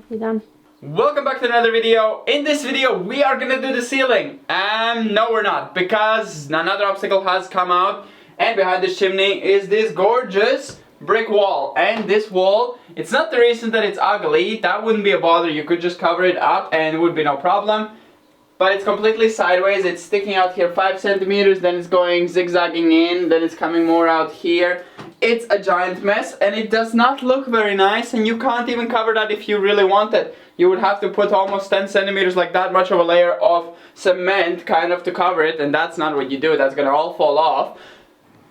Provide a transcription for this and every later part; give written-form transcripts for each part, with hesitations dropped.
You're done. Welcome back to another video. In this video we are gonna do the ceiling. No we're not, because another obstacle has come out, and behind this chimney is this gorgeous brick wall. And this wall, it's not the reason that it's ugly, that wouldn't be a bother, you could just cover it up and it would be no problem. But it's completely sideways, it's sticking out here 5 centimeters, then it's going zigzagging in, then it's coming more out here. It's a giant mess and it does not look very nice, and you can't even cover that if you really wanted. You would have to put almost 10 centimeters, like that much of a layer of cement kind of to cover it, and that's not what you do, that's gonna all fall off.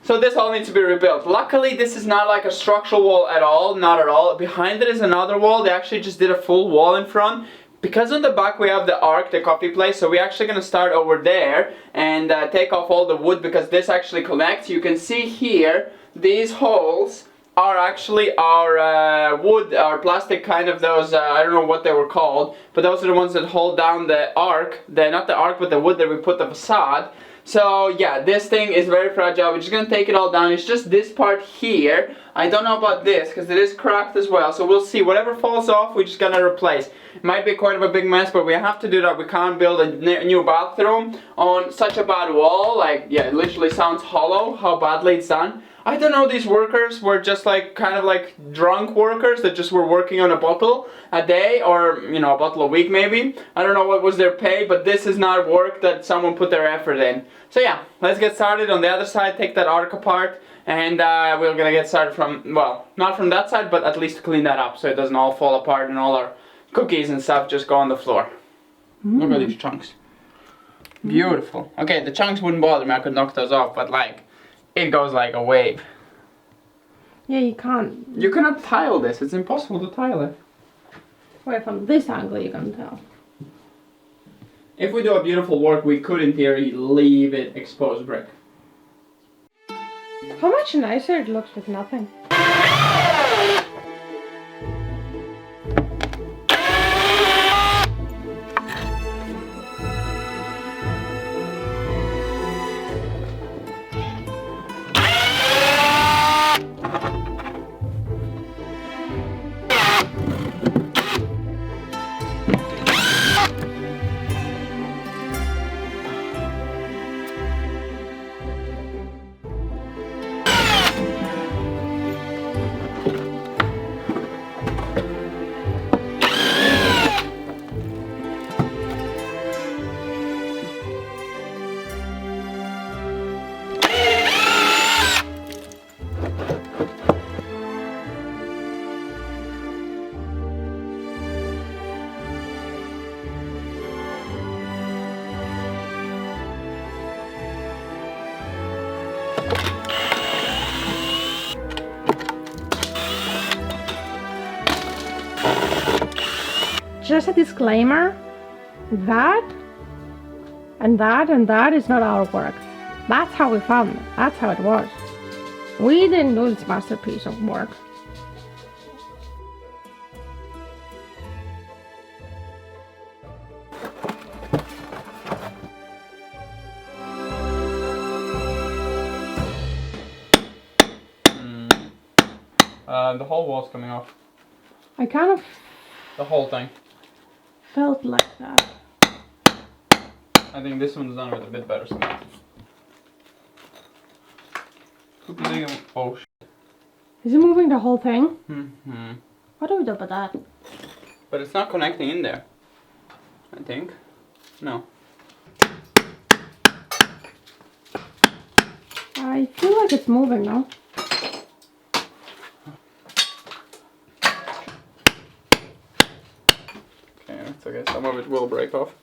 So this all needs to be rebuilt. Luckily this is not like a structural wall at all, not at all. Behind it is another wall, they actually just did a full wall in front. Because on the back we have the Ark, the coffee place, so we're actually going to start over there and take off all the wood, because this actually connects. You can see here, these holes are actually our wood, our plastic kind of those, I don't know what they were called, but those are the ones that hold down the Ark, not the Ark but the wood that we put the facade. So yeah, this thing is very fragile. We're just going to take it all down. It's just this part here. I don't know about this because it is cracked as well. So we'll see. Whatever falls off, we're just going to replace. It might be quite of a big mess, but we have to do that. We can't build a new bathroom on such a bad wall. Like, yeah, it literally sounds hollow how badly it's done. I don't know, these workers were just like kind of like drunk workers that just were working on a bottle a day, or you know, a bottle a week maybe. I don't know what was their pay, but this is not work that someone put their effort in. So yeah, let's get started on the other side, take that Ark apart, and we're gonna get started from, well, not from that side, but at least clean that up so it doesn't all fall apart and all our cookies and stuff just go on the floor. Look at these chunks. Beautiful. Okay, the chunks wouldn't bother me, I could knock those off, but like, it goes like a wave. Yeah, you can't. You cannot tile this, it's impossible to tile it. Wait, from this angle you can tell. If we do a beautiful work, we could in theory leave it exposed brick. How much nicer it looks with nothing. Just a disclaimer, that and that is not our work. That's how we found it. That's how it was. We didn't do this masterpiece of work. The whole wall's coming off. I kind of The whole thing. felt like that. I think this one's done with a bit better cement. Oh shit. Is it moving the whole thing? Mm-hmm. What do we do about that? But it's not connecting in there, I think. No. I feel like it's moving now. Okay, it's okay. Some of it will break off.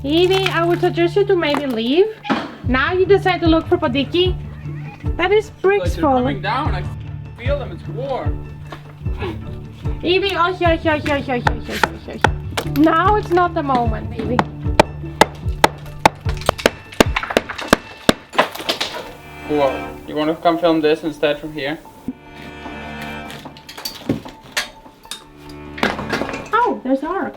Evie, I would suggest you to maybe leave. Now you decide to look for Padiki. That is bricks Like falling. coming down, I feel them, it's warm. Evie, oh, here. Now it's not the moment, Evie. cool. You want to come film this instead from here? Oh, there's the arc.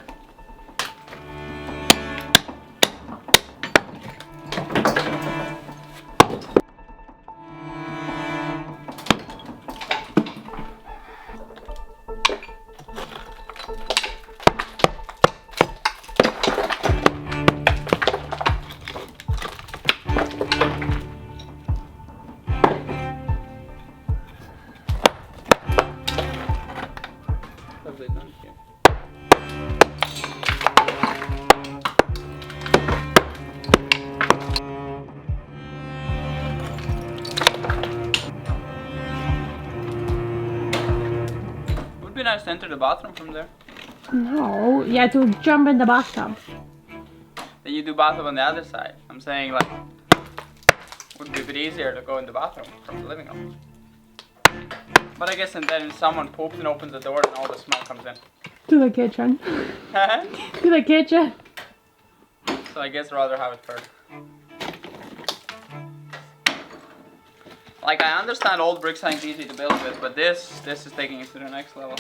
Lovely done here. Would be nice to enter the bathroom from there. No, you have to jump in the bathtub. Then you do bathroom on the other side. I'm saying like, would be a bit easier to go in the bathroom from the living room. But I guess and then someone poops and opens the door and all the smell comes in. To the kitchen. To the kitchen. So I guess rather have it first. Like I understand old bricks ain't easy to build with, but this is taking it to the next level.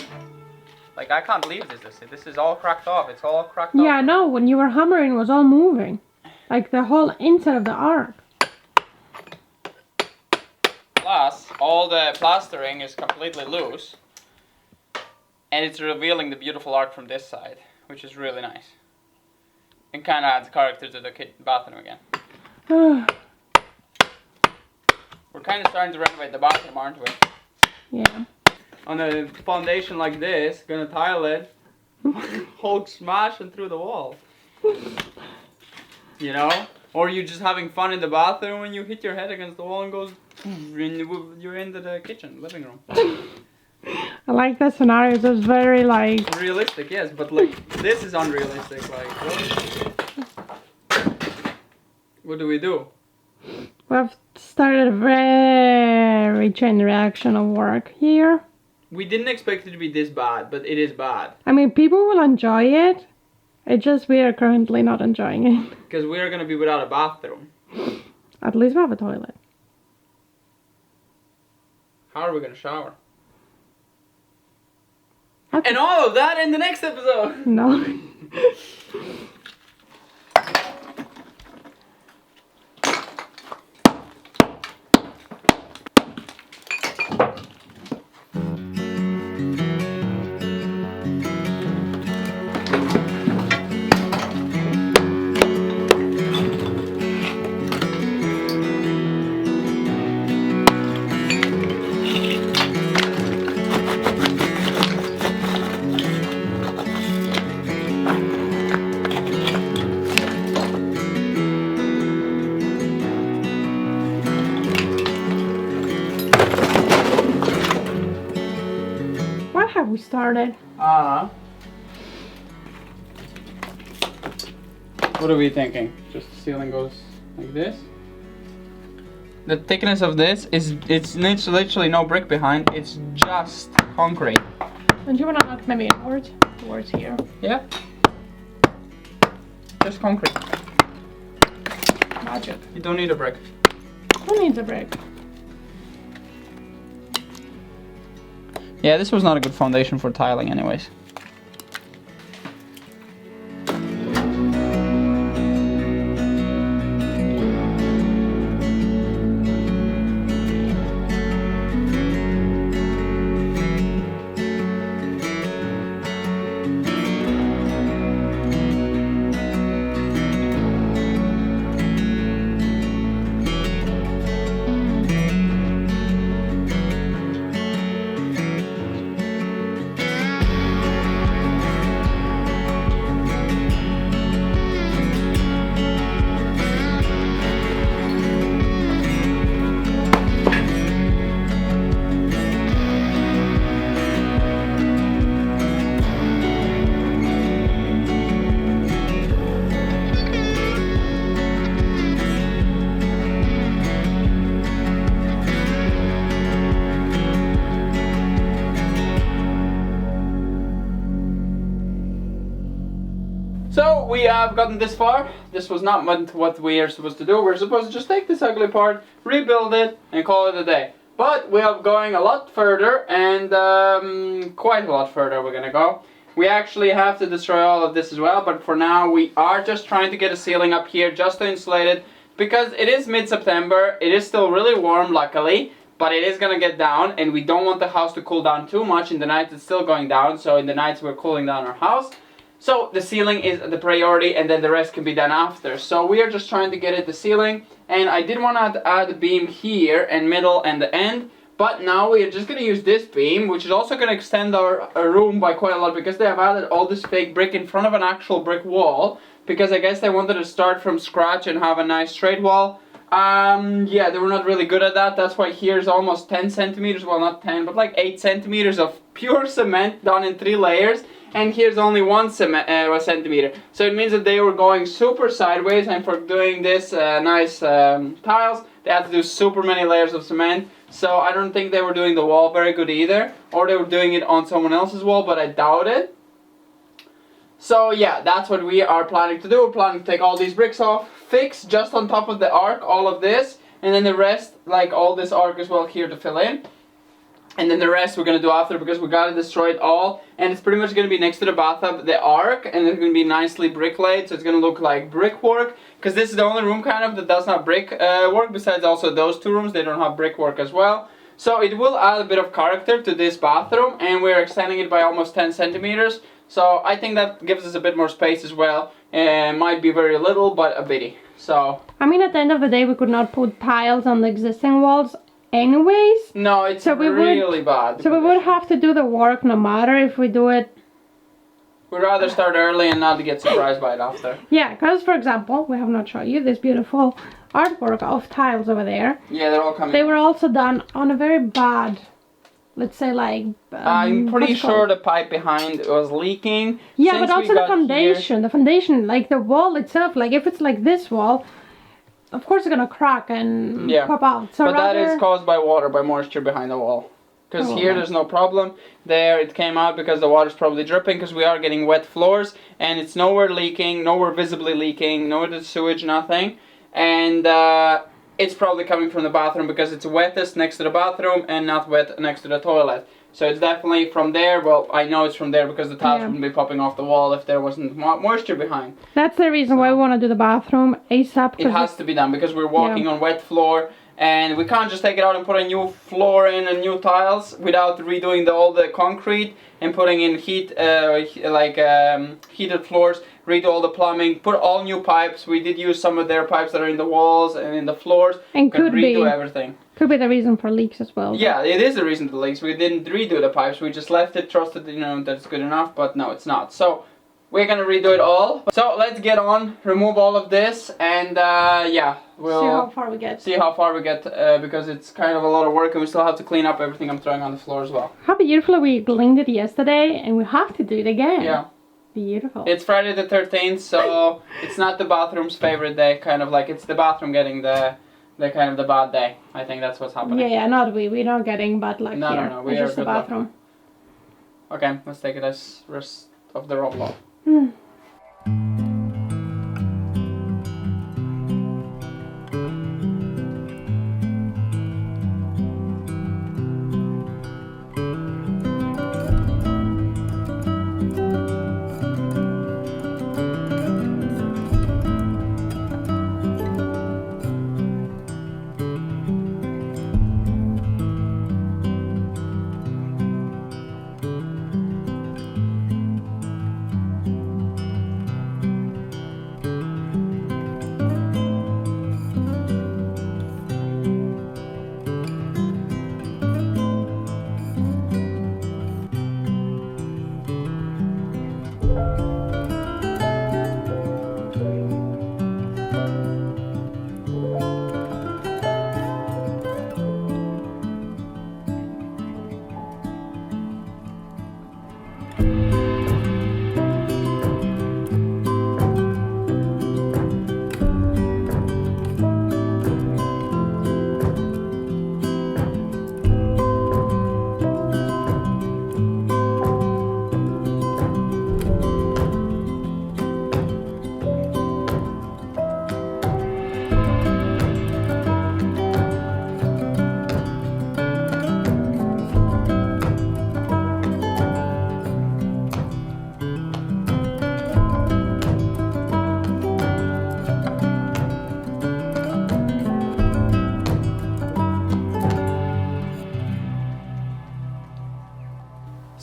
Like I can't believe this is all cracked off. It's all cracked off. Yeah, no, when you were hammering it was all moving. Like the whole inside of the arc. Plus, all the plastering is completely loose. And it's revealing the beautiful art from this side, which is really nice. And kind of adds character to the bathroom again. We're kind of starting to renovate the bathroom, aren't we? Yeah. On a foundation like this, gonna tile it, Hulk smashing through the wall. You know? Or you just having fun in the bathroom when you hit your head against the wall and goes, you're into the kitchen, living room. I like the scenario. It was very like... Realistic, yes, but like, this is unrealistic, like, what do we do? We've started a very chain reaction of work here. We didn't expect it to be this bad, but it is bad. I mean, people will enjoy it. It's just we are currently not enjoying it. Because we are going to be without a bathroom. At least we have a toilet. How are we going to shower? Okay. And all of that in the next episode! No. What have we started? What are we thinking? Just the ceiling goes like this? The thickness of this is, it's literally no brick behind, it's just concrete. Don't you want to knock maybe inwards? Towards here. Yeah. Just concrete. Magic. You don't need a brick. Who needs a brick? Yeah, this was not a good foundation for tiling anyways. So we have gotten this far. This was not what we are supposed to do. We're supposed to just take this ugly part, rebuild it, and call it a day. But we are going a lot further, and quite a lot further we're gonna go. We actually have to destroy all of this as well, but for now we are just trying to get a ceiling up here just to insulate it, because it is mid-September. It is still really warm, luckily, but it is gonna get down, and we don't want the house to cool down too much. In the night it's still going down, so in the nights we're cooling down our house. So the ceiling is the priority, and then the rest can be done after. So we are just trying to get it the ceiling, and I did want to add a beam here and middle and the end, but now we are just going to use this beam, which is also going to extend our room by quite a lot, because they have added all this fake brick in front of an actual brick wall, because I guess they wanted to start from scratch and have a nice straight wall. Yeah, they were not really good at that. That's why here's almost 10 centimeters, well not 10, but like 8 centimeters of pure cement done in 3 layers. And here's only 1 centimeter. So it means that they were going super sideways, and for doing this nice tiles, they had to do super many layers of cement. So I don't think they were doing the wall very good either, or they were doing it on someone else's wall, but I doubt it. So yeah, that's what we are planning to do. We're planning to take all these bricks off, fix just on top of the arc all of this, and then the rest, like all this arc as well here to fill in. And then the rest we're going to do after, because we got to destroy it all. And it's pretty much going to be next to the bathtub, the arc, and it's going to be nicely brick laid, so it's going to look like brickwork. Because this is the only room kind of that does not brick work, besides also those 2 rooms, they don't have brickwork as well. So it will add a bit of character to this bathroom, and we're extending it by almost 10 centimeters. So I think that gives us a bit more space as well. Might be very little, but a bitty. So I mean, at the end of the day, we could not put tiles on the existing walls anyways. No, it's really bad. So we would have to do the work no matter if we do it. We'd rather start early and not get surprised by it after. Yeah, because for example, we have not shown you this beautiful artwork of tiles over there. Yeah, they're all coming. They were also done on a very bad, let's say like... I'm pretty sure the pipe behind was leaking. Yeah, but also the foundation. The foundation, like the wall itself, like if it's like this wall, of course it's gonna crack and pop out. So but that is caused by water, by moisture behind the wall. Because here there's no problem. There it came out because the water's probably dripping, because we are getting wet floors, and it's nowhere leaking, nowhere visibly leaking, no sewage, nothing. And it's probably coming from the bathroom, because it's wettest next to the bathroom and not wet next to the toilet. So it's definitely from there. Well, I know it's from there because the tiles wouldn't be popping off the wall if there wasn't moisture behind. That's the reason why we want to do the bathroom ASAP. It has to be done, because we're walking on wet floor, and we can't just take it out and put a new floor in and new tiles without redoing all the concrete and putting in heated floors, redo all the plumbing, put all new pipes. We did use some of their pipes that are in the walls and in the floors. And could redo everything. Could be the reason for leaks as well. Yeah, it is the reason for leaks. We didn't redo the pipes. We just left it, trusted, that it's good enough, but no, it's not. So we're gonna redo it all. So let's get on, remove all of this, and yeah, we'll see how far we get. Because it's kind of a lot of work, and we still have to clean up everything I'm throwing on the floor as well. How beautifully we cleaned it yesterday, and we have to do it again. Yeah. Beautiful. It's Friday the 13th, so it's not the bathroom's favorite day, kind of like it's the bathroom getting the kind of the bad day. I think that's what's happening. Yeah, not we're not getting bad luck here. No, we it's are just the bathroom. Luck. Okay, let's take it as rest of the roll off.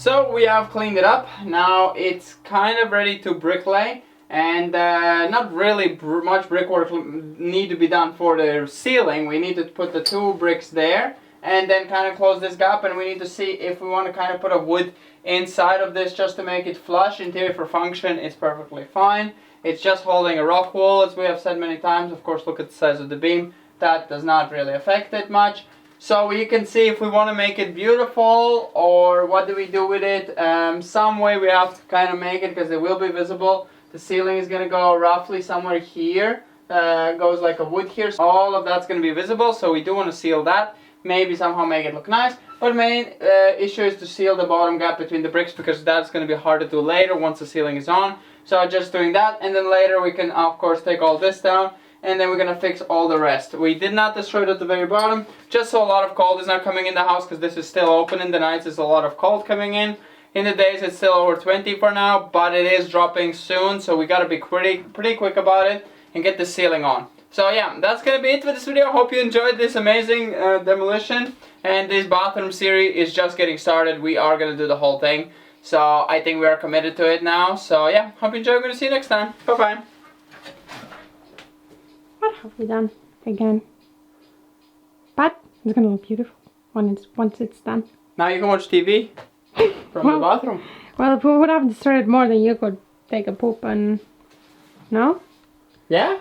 So we have cleaned it up. Now it's kind of ready to bricklay, and not really much brickwork need to be done for the ceiling. We need to put the 2 bricks there and then kind of close this gap, and we need to see if we want to kind of put a wood inside of this just to make it flush. In theory, for function, it's perfectly fine. It's just holding a rock wall, as we have said many times. Of course, look at the size of the beam. That does not really affect it much. So you can see if we want to make it beautiful, or what do we do with it. Some way we have to kind of make it, because it will be visible. The ceiling is going to go roughly somewhere here. Goes like a wood here. So all of that's going to be visible, so we do want to seal that. Maybe somehow make it look nice. But main issue is to seal the bottom gap between the bricks, because that's going to be hard to do later once the ceiling is on. So just doing that, and then later we can of course take all this down, and then we're going to fix all the rest. We did not destroy it at the very bottom, just so a lot of cold is not coming in the house, because this is still open. In the nights there's a lot of cold coming in. In the days it's still over 20 for now, but it is dropping soon, so we got to be pretty quick about it and get the ceiling on. So yeah, that's gonna be it for this video. Hope you enjoyed this amazing demolition, and this bathroom series is just getting started. We are gonna do the whole thing, so I think we are committed to it now. So yeah, hope you enjoy. I'm gonna see you next time. Bye bye. What have we done again? But it's gonna look beautiful once it's done. Now you can watch TV from the bathroom. Well, if we would have destroyed more, then you could take a poop and... No? Yeah?